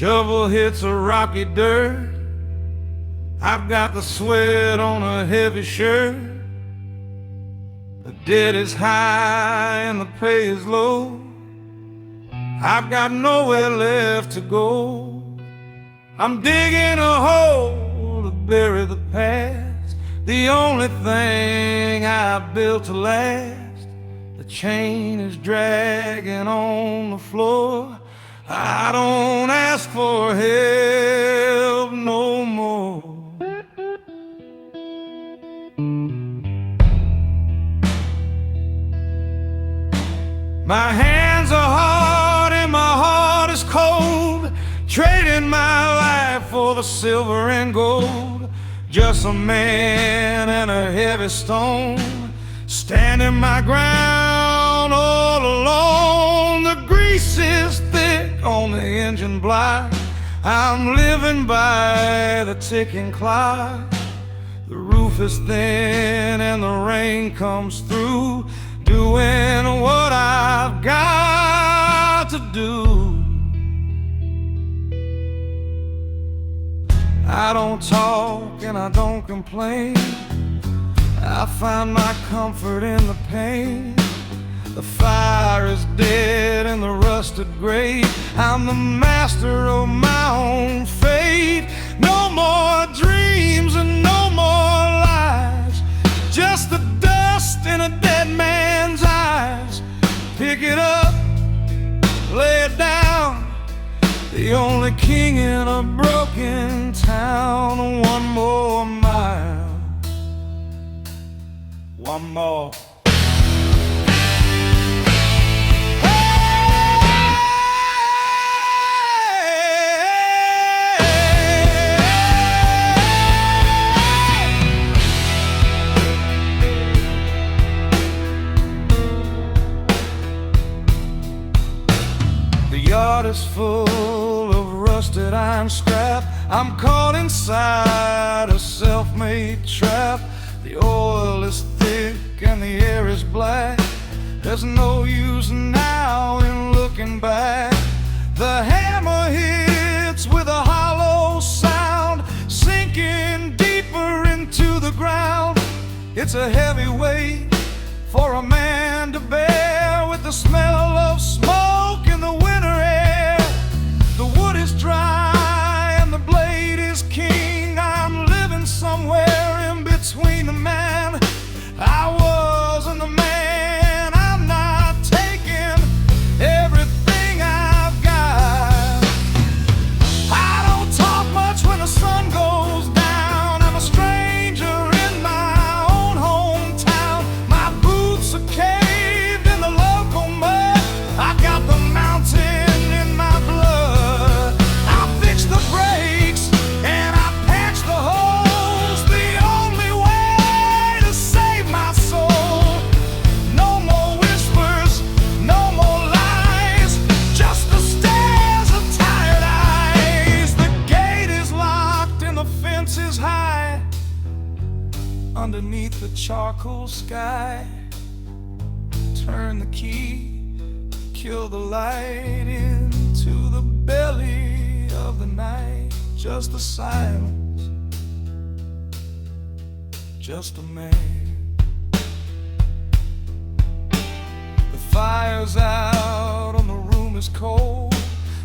shovel hits a rocky dirt. I've got the sweat on a heavy shirt. The debt is high and the pay is low. I've got nowhere left to go. I'm digging a hole to bury the past, the only thing I built to last. The chain is dragging on the floor. I don't ask for help no more. My hands are hard and my heart is cold, trading my life for the silver and gold. Just a man and a heavy stone, standing my ground all alone. The grease is thick on the engine block. I'm living by the ticking clock. The roof is thin and the rain comes through, doing what I've got to do. I don't talk and I don't complain. I find my comfort in the pain. The fire is dead in the rusted grate. I'm the master of my own fate. No more dreams and no more lies, just the dust in a dead man's eyes. Pick it up, lay it down, the only king in a broken town. One more mile, one more. The yard is full of rusted iron scrap. I'm caught inside a self-made trap. The oil is thick and the air is black. There's no use now in looking back. The hammer hits with a hollow sound, sinking deeper into the ground. It's a heavy weight for a man to bear, with the smell of smoke in the winter air. The wood is dry and the blade is king. I'm living somewhere in between the man I was and the man I'm not, taking everything I've got. I don't talk much when the sun goes down. I'm a stranger in my own hometown. My boots are caved in the local mud. I got the mountain in my blood. I fix the brakes and I patch the holes, the only way to save my soul. No more whispers, no more lies, just the stares of tired eyes. The gate is locked and the fence is high, underneath the charcoal sky. Turn the key, kill the light into the belly of the night. Just a silence, just a man. The fire's out and the room is cold.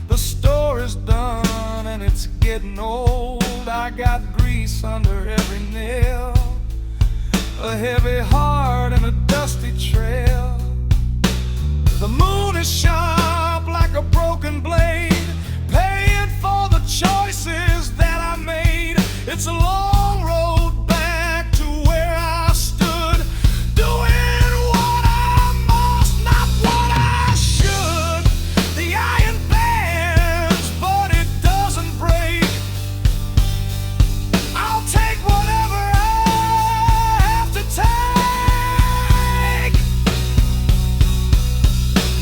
The store is done and it's getting old. I got grease under every nail, a heavy heart and a dusty trail. The moon is sharp like a broken blade, paying for the choices that I made. It's a long road back to where I stood, doing what I must, not what I should. The iron bends, but it doesn't break. I'll take whatever I have to take.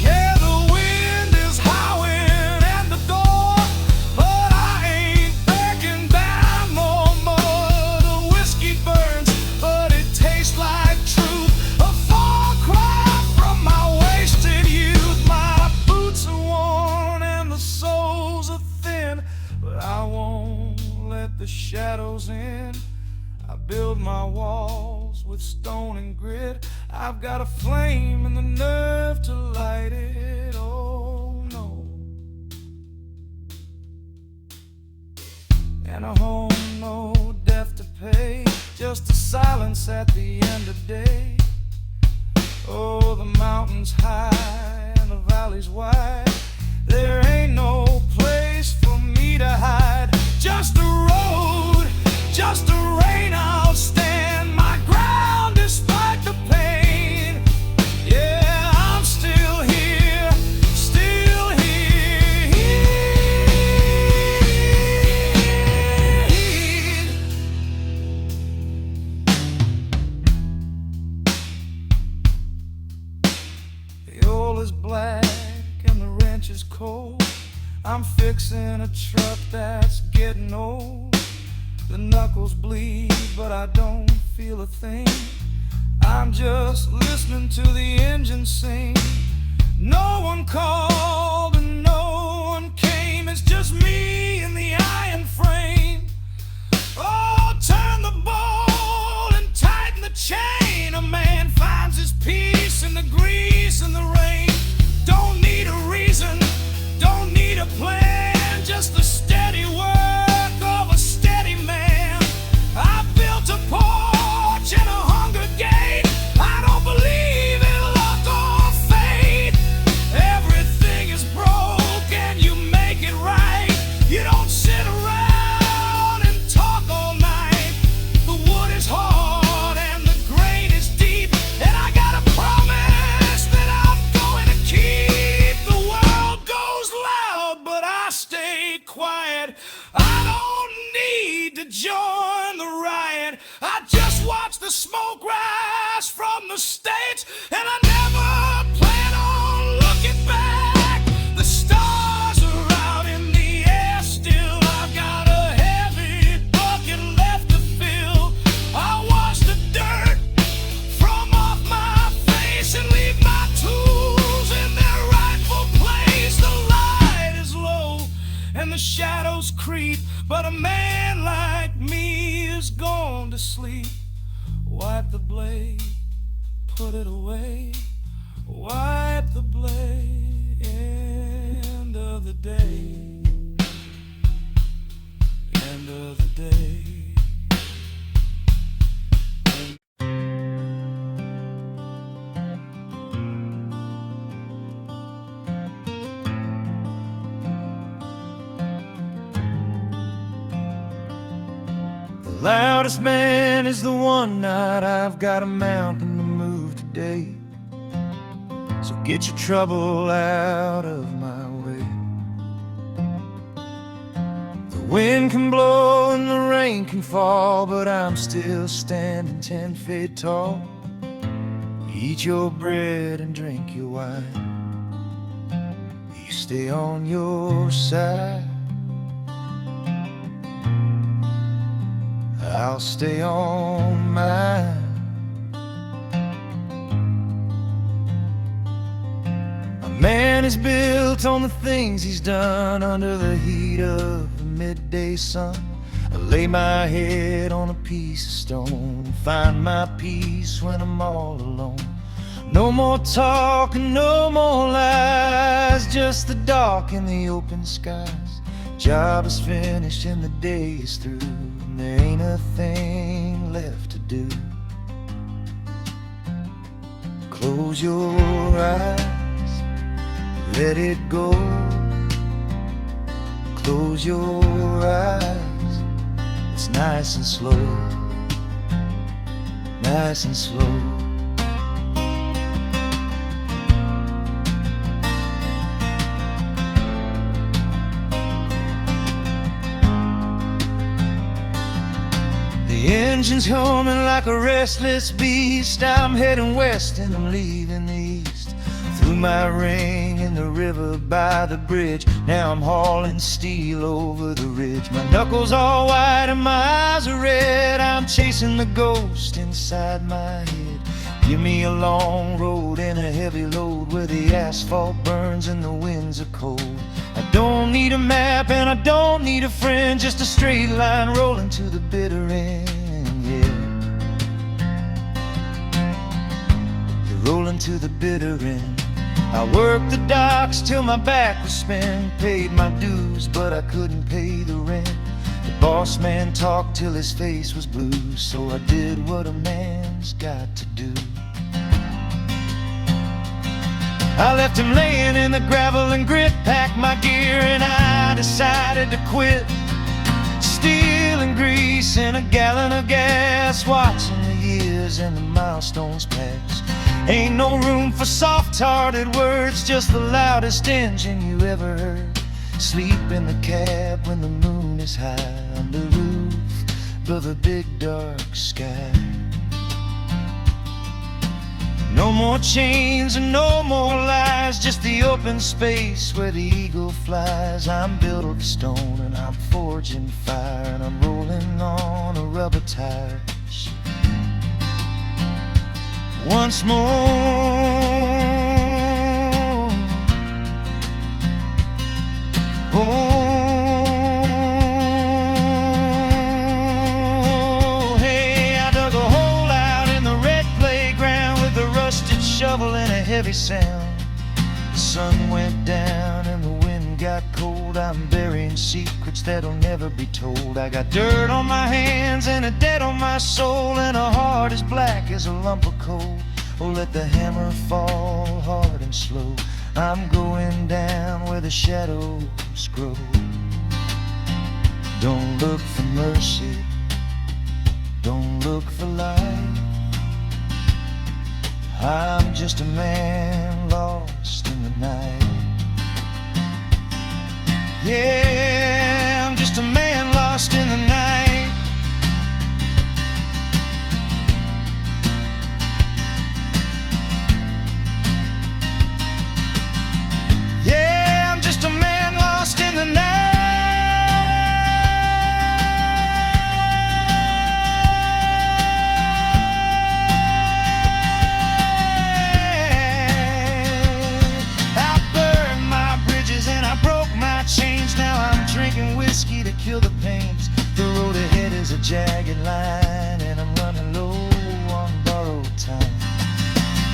Yeah, the wind is howling at the door, but I ain't backing down no more. my walls with stone and grit. I've got a flame and the nerve to light it. Oh no. And a home, no death to pay, just a silence at the end of day. Oh, the mountains high and the valleys wide, there ain't no place for me to hide. Just a road, just a rain, I'll stand my ground despite the pain. Yeah, I'm still here, still here. The oil is black and the wrench is cold. I'm fixing a truck that's getting old. The knuckles bleed, but I don't feel a thing. I'm just listening to the engine sing. No one called and no one came. It's just me and the iron frame. Oh, turn the bolt and tighten the chain. A man finds his peace in the grease and the rain. Don't need a reason, don't need a plan, just the steady work of a steady man. I built a porch and a hunger gate. I don't believe in luck or fate. Everything is broke and you make it right. You don't sit around and talk all night. The wood is hard and the grain is deep, and I got a promise that I'm going to keep. The world goes loud, but I stay quiet. I don't need to join the riot. I just watch the smoke rise from the States, and I never plan on looking back. The stars are out in the air still. I've got a heavy bucket left to fill. I wash the dirt from off my face and leave my tools in their rightful place. The light is low and the shadows creep, but a man like me is gone to sleep. Wipe the blade, put it away. Wipe the blade, end of the day. End of the day. The loudest man is the one night. I've got a mountain to move today, so get your trouble out of my way. The wind can blow and the rain can fall, but I'm still standing 10 feet tall. Eat your bread and drink your wine. You stay on your side, I'll stay on mine. A man is built on the things he's done under the heat of the midday sun. I lay my head on a piece of stone, find my peace when I'm all alone. No more talking, no more lies, just the dark and the open skies. Job is finished and the day is through, and there ain't a thing left to do. Close your eyes, let it go. Close your eyes, it's nice and slow, nice and slow. The engine's humming like a restless beast. I'm heading west and I'm leaving the east. Through my ring in the river by the bridge, now I'm hauling steel over the ridge. My knuckles all white and my eyes are red. I'm chasing the ghost inside my head. Give me a long road and a heavy load where the asphalt burns and the winds are cold. I don't need a map and I don't need a friend, just a straight line rolling to the bitter end, yeah. to the bitter end. I worked the docks till my back was spent, paid my dues, but I couldn't pay the rent. The boss man talked till his face was blue, so I did what a man's got to do. I left him laying in the gravel and grit, packed my gear, and I decided to quit. Stealing grease and a gallon of gas, watching the years and the milestones pass. Ain't no room for soft-hearted words, just the loudest engine you ever heard. Sleep in the cab when the moon is high, on the roof above a big dark sky. No more chains and no more lies, just the open space where the eagle flies. I'm built of stone and I'm forging fire, and I'm rolling on a rubber tire. Once more, oh, hey, I dug a hole out in the red playground with a rusted shovel and a heavy sound. The sun went down and the wind got cold. I'm burying secrets that'll never be told. I got dirt on my hands and a debt on my soul, and a heart as black as a lump of coal. Oh, let the hammer fall hard and slow. I'm going down where the shadows grow. Don't look for mercy, don't look for light. I'm just a man lost in the night. Yeah, I'm just a man lost in the night. Yeah, I'm just a man lost in the night. I burned my bridges and I broke my chains. Now I'm drinking whiskey to kill the pains. The road ahead is a jagged line, and I'm running low on borrowed time.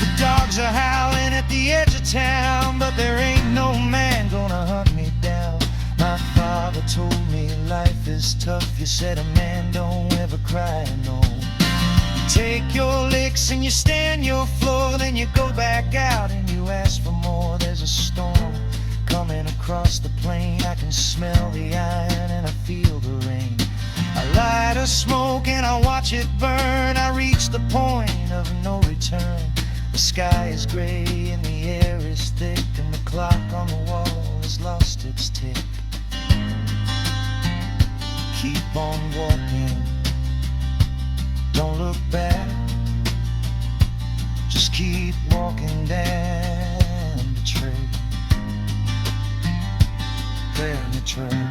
The dogs are howling at the edge of town, but there ain't no man gonna hunt me down. My father told me life is tough. You said a man don't ever cry, no. You take your licks and you stand your floor, then you go back out and you ask for more. There's a storm coming across the plain. I can smell the iron and I feel the rain. I light a smoke and I watch it burn. I reach the point of no return. The sky is gray and the air is thick, and the clock on the wall has lost its tick. Keep on walking, don't look back. Just keep walking down the trail, down the trail.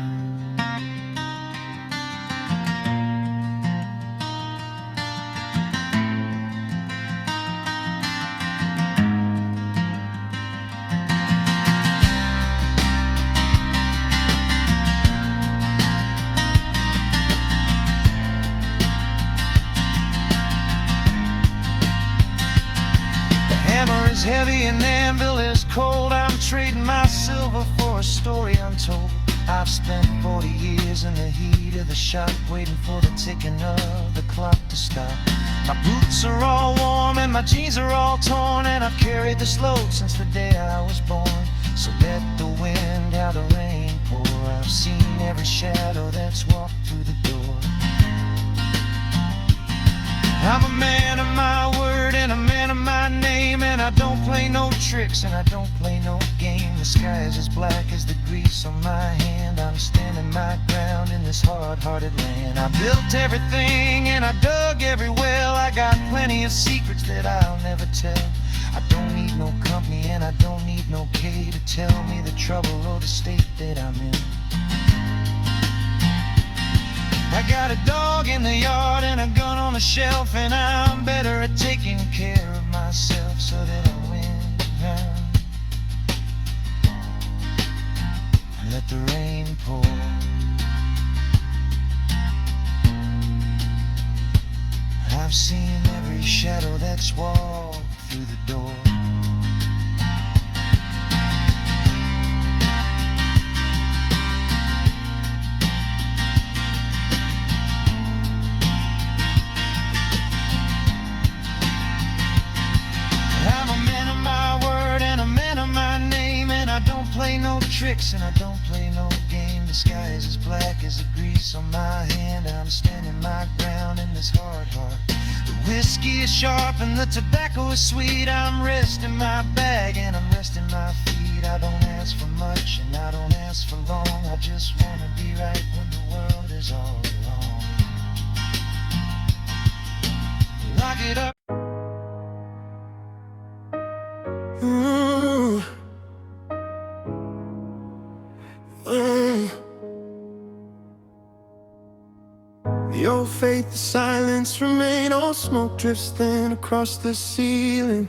Hammer is heavy and the anvil is cold. I'm trading my silver for a story untold. I've spent 40 years in the heat of the shop, waiting for the ticking of the clock to stop. My boots are all warm and my jeans are all torn, and I've carried this load since the day I was born. So let the wind out the rain pour. I've seen every shadow that's walked through the door. I'm a man of my word and a man of my name, and I don't play no tricks and I don't play no game. The sky is as black as the grease on my hand. I'm standing my ground in this hard-hearted land. I built everything and I dug every well. I got plenty of secrets that I'll never tell. I don't need no company and I don't need no K to tell me the trouble or the state that I'm in. I got a dog in the yard and a gun on the shelf, and I'm better at taking care of myself so that I win around and let the rain pour. I've seen seeing every shadow that's walked through the door. I'm a man of my word and a man of my name, and I don't play no tricks and I don't play no game. The sky is as black as the grease on my hand, and I'm standing my ground in this hard heart. The whiskey is sharp and the tobacco is sweet. I'm resting my bag and I'm resting my feet. I don't ask for much and I don't ask for long. I just wanna be right when the world is all wrong. Lock it up. The old faith, the silence remain. Old smoke drifts thin across the ceiling.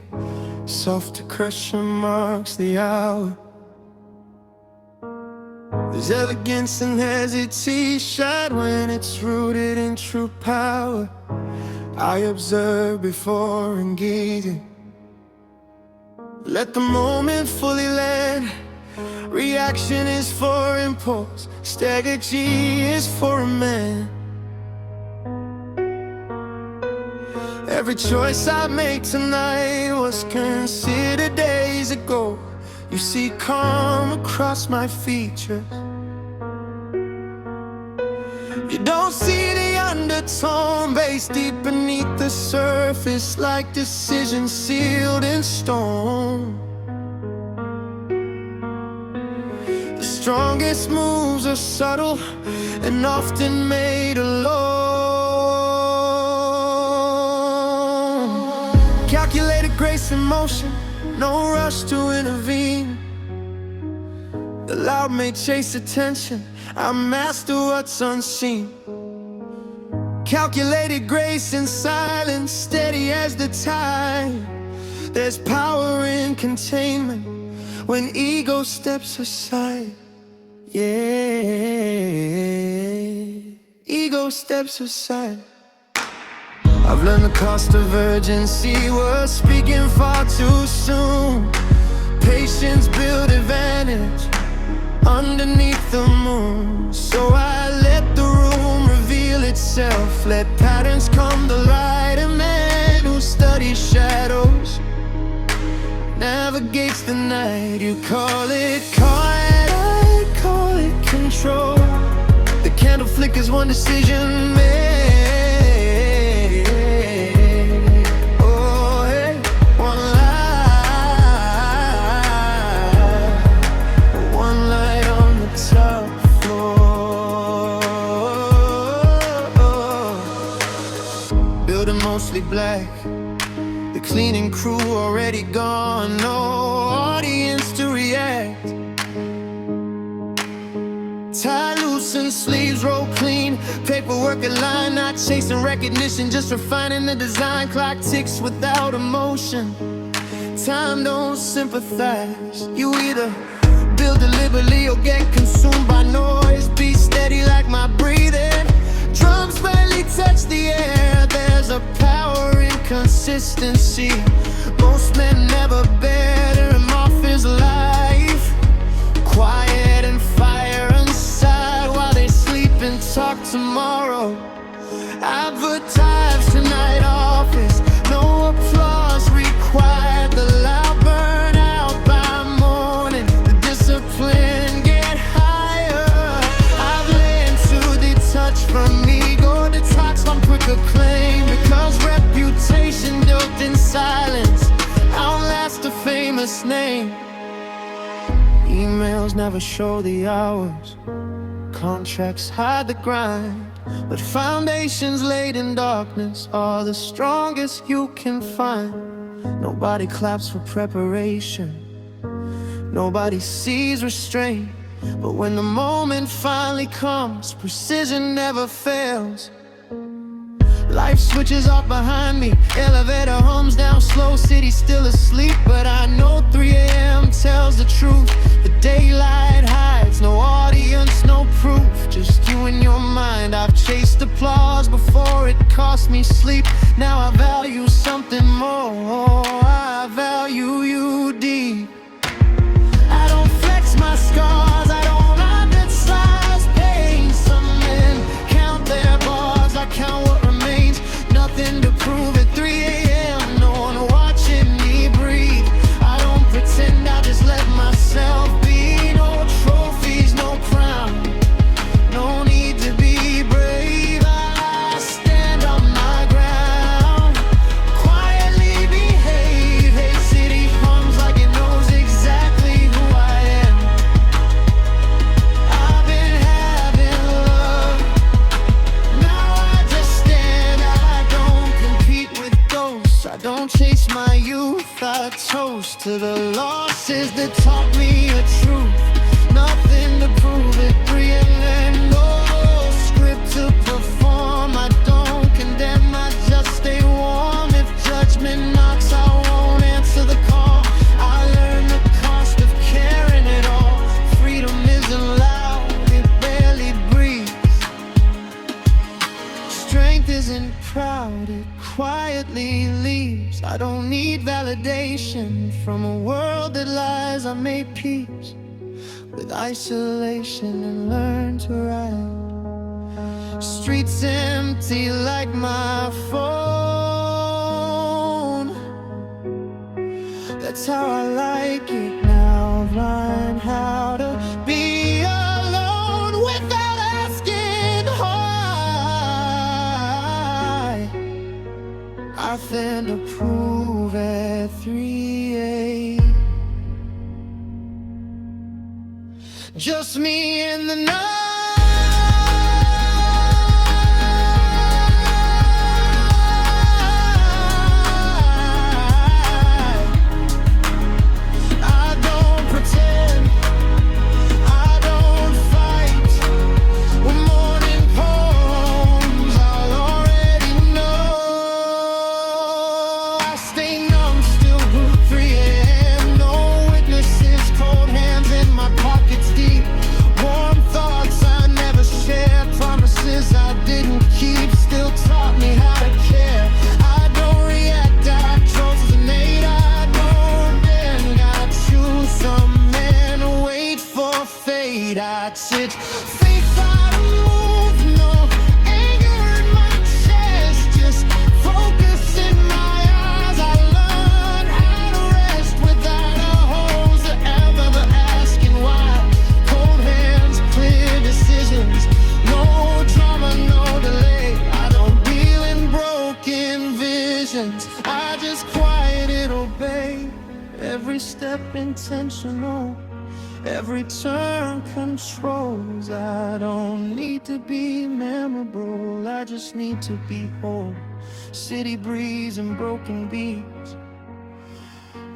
Soft depression marks the hour. There's elegance and hesitation when it's rooted in true power. I observe before engaging. Let the moment fully land. Reaction is for impulse, strategy is for a man. Every choice I make tonight was considered days ago. You see calm across my features. You don't see the undertone based deep beneath the surface, like decisions sealed in stone. The strongest moves are subtle and often made alone. Calculated grace in motion, no rush to intervene. The loud may chase attention, I master what's unseen. Calculated grace in silence, steady as the tide. There's power in containment when ego steps aside. Yeah, ego steps aside. I've learned the cost of urgency was speaking far too soon. Patience build advantage underneath the moon. So I let the room reveal itself, let patterns come to light. A man who studies shadows navigates the night. You call it quiet, I call it control. The candle flickers, one decision made. Oh, hey, one light on the top floor. Building mostly black, the cleaning crew already gone, no audience to react. Tie loose and sleeves roll clean, paperwork aligned, not chasing recognition, just refining the design. Clock ticks without emotion, time don't sympathize. You either build deliberately or get consumed by noise. Be steady like my breathing, drums barely touch the air. There's a power in consistency most men never bear. Their off is life, quiet and fire inside while they sleep and talk tomorrow. Advertise tonight office, no applause required. The loud burn out by morning, the discipline get higher. I've learned to detach from ego, detox from quick acclaim, because reputation built in silence outlast a famous name. Emails never show the hours, contracts hide the grind, but foundations laid in darkness are the strongest you can find. Nobody claps for preparation, nobody sees restraint, but when the moment finally comes, precision never fails. Life switches off behind me, elevator hums down slow, city still asleep, but I know 3 a.m. tells the truth. The daylight hides, no audience, no proof, just you and your mind. I've chased applause before it cost me sleep, now I've I don't chase my youth, I toast to the losses that taught me the truth. Nothing to prove it, real and no script to perform. I don't condemn, I just stay warm. If judgment knocks, I won't answer the call. I learned the cost of caring at all. Freedom isn't loud, it barely breathes. Strength isn't proud, it quietly leaves. I don't need validation from a world that lies. I made peace with isolation and learned to ride. Streets empty like my phone. That's how I like it now. I've learned how to be alone without asking why. Nothing to prove at 3 a.m. Just me in the night. I don't pretend, I don't fight. When morning comes, I'll already know. I stay numb, still group 3 a.m. No witnesses, cold hands in my pockets deep. Warm thoughts I never shared, promises I didn't keep. Still taught me how to care. I don't react, I resonate. I don't bend, I choose some man. Wait for fate, I sit. Faith I move, no anger in my chest. Just focus in my eyes. I learn how to rest without a hose or ever asking why. Cold hands, clear decisions. No drama, no delay. I don't deal in broken visions. I just quiet, obey. Every step intentional, every turn controls. I don't need to be memorable, I just need to be whole. City breeze and broken beats,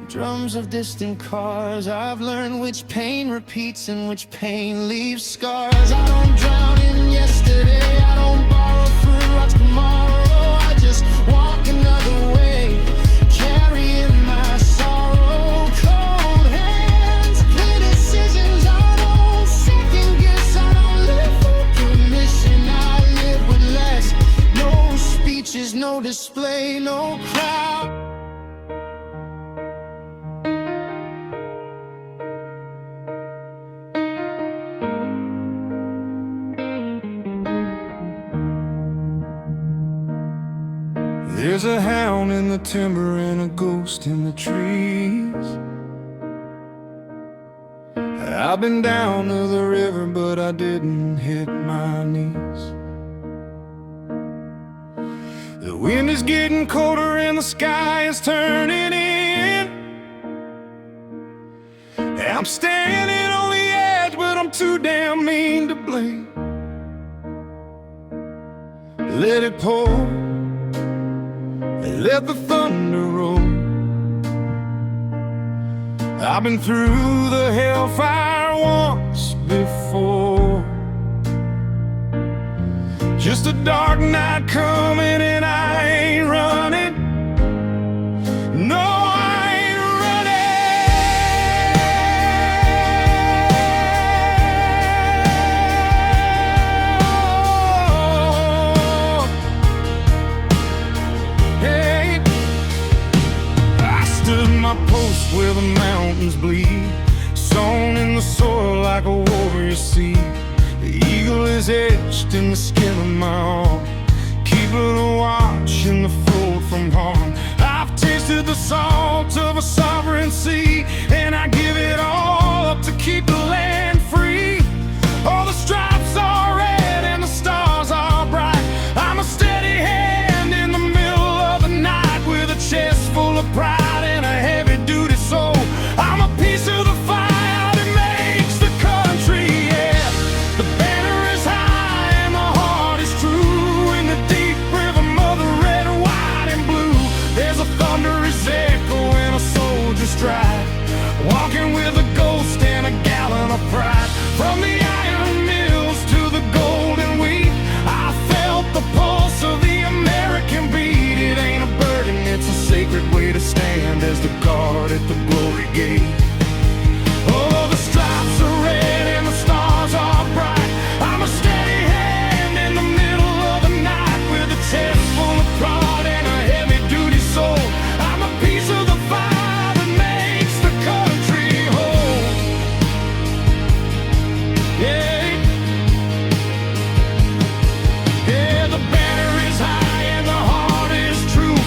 drums of distant cars. I've learned which pain repeats and which pain leaves scars. I don't drown in yesterday, I don't borrow through watch tomorrow. I just walk another way, carrying my sorrow. Cold hands, clear decisions. I don't second guess, I don't live for permission. I live with less, no speeches, no display, no crowd. There's a hound in the timber and a ghost in the trees. I've been down to the river, but I didn't hit my knees. The wind is getting colder and the sky is turning in. I'm standing on the edge, but I'm too damn mean to blame. Let it pour, let the thunder roll. I've been through the hellfire once before. Just a dark night coming and I ain't running. No, I ain't running. Hey, I stood my post where the mountains bleed, sown in the soil like a warrior seed. The eagle is etched in the skin of my arm, keeping a watch in the fold from harm. I've tasted the salt of a sovereign sea, and I give it all up to keep the land free. All the stripes are red and the stars are bright. I'm a steady hand in the middle of the night, with a chest full of pride and a heavy-duty soul. I'm a piece of the fire that makes the country, yeah. The banner is high and the heart is true. In the deep river, mother red, white, and blue, there's a thought at the glory gate. Oh, the stripes are red and the stars are bright. I'm a steady hand in the middle of the night, with a chest full of pride and a heavy-duty soul. I'm a piece of the fire that makes the country whole. Yeah, yeah, the banner is high and the heart is true,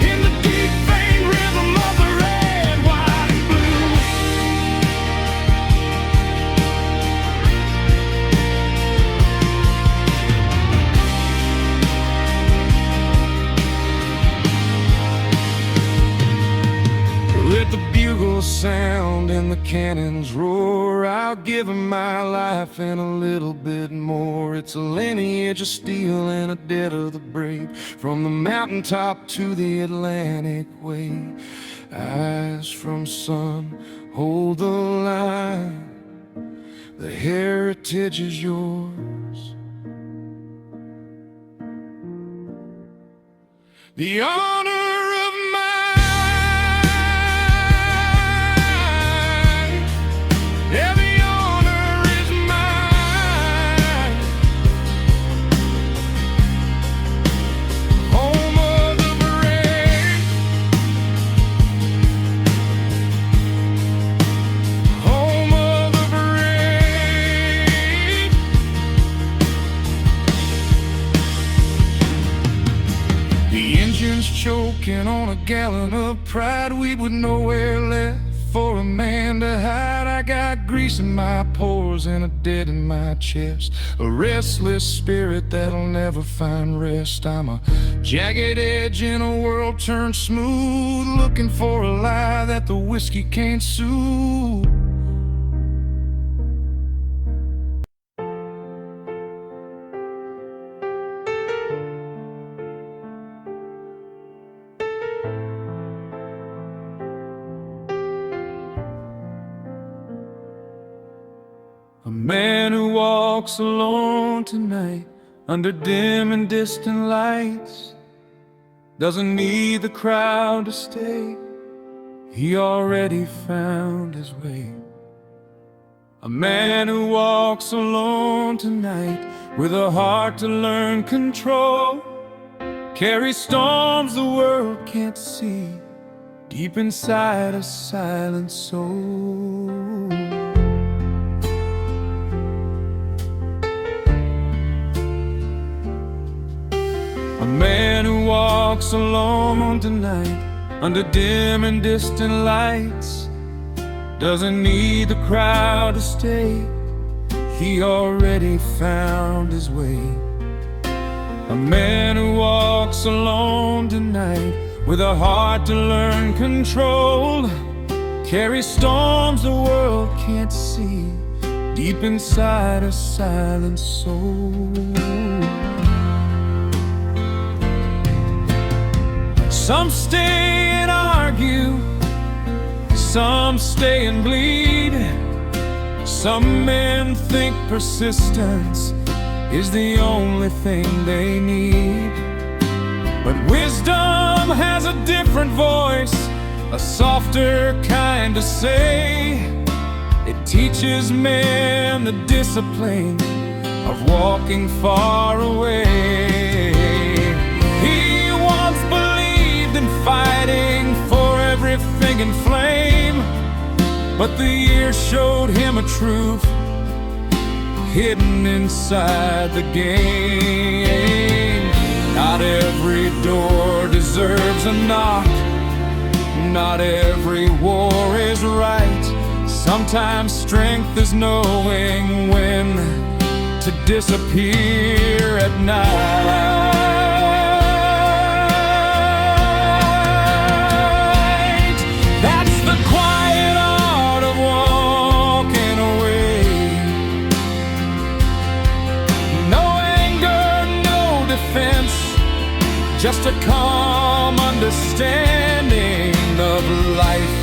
in the deep vein rhythm of the red, white, and blue. Let the bugles sound and the cannons roar. I'll give 'em my life and a little bit more. It's a lineage of steel and a debt of the brave, from the mountaintop to the Atlantic wave. Eyes from sun, hold the line. The heritage is yours. The honor of mine, yeah, the honor is mine. Home of the brave, home of the brave. The engine's choking on a gallon of pride. We with nowhere left for a man to hide. I got grease in my pores and a debt in my chest, a restless spirit that'll never find rest. I'm a jagged edge in a world turned smooth, looking for a lie that the whiskey can't soothe. A man who walks alone tonight, under dim and distant lights, doesn't need the crowd to stay. He already found his way. A man who walks alone tonight, with a heart to learn control, carries storms the world can't see, deep inside a silent soul. A man who walks alone tonight, under dim and distant lights, doesn't need the crowd to stay. He already found his way. A man who walks alone tonight, with a heart to learn control, carries storms the world can't see, deep inside a silent soul. Some stay and argue, some stay and bleed. Some men think persistence is the only thing they need. But wisdom has a different voice, a softer kind to say. It teaches men the discipline of walking far away. He once believed in fighting for everything in flame, but the years showed him a truth hidden inside the game. Not every door deserves a knock, not every war is right. Sometimes strength is knowing when to disappear at night. That's the quiet art of walking away. No anger, no defense, just a calm understanding of life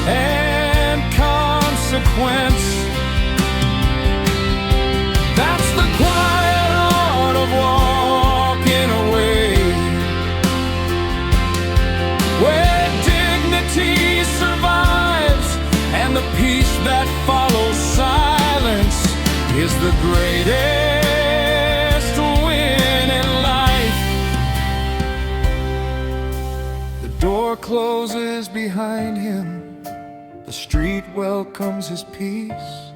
and consequence. That's the quiet art of walking away, where dignity survives. the peace that follows silence is the greatest win in life. The door closes behind him, the street welcomes his peace,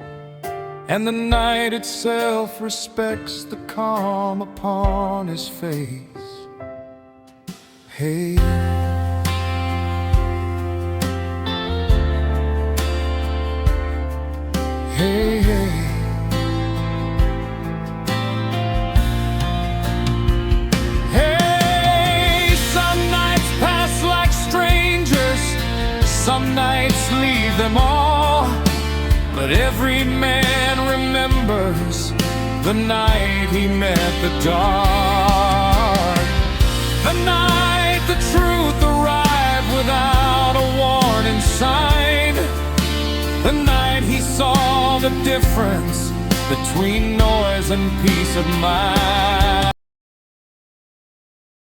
and the night itself respects the calm upon his face. Hey, hey, hey. Hey, some nights pass like strangers, some nights leave them all, but every man remembers the night he met the dark. The night the truth arrived without a warning sign. The night he saw the difference between noise and peace of mind.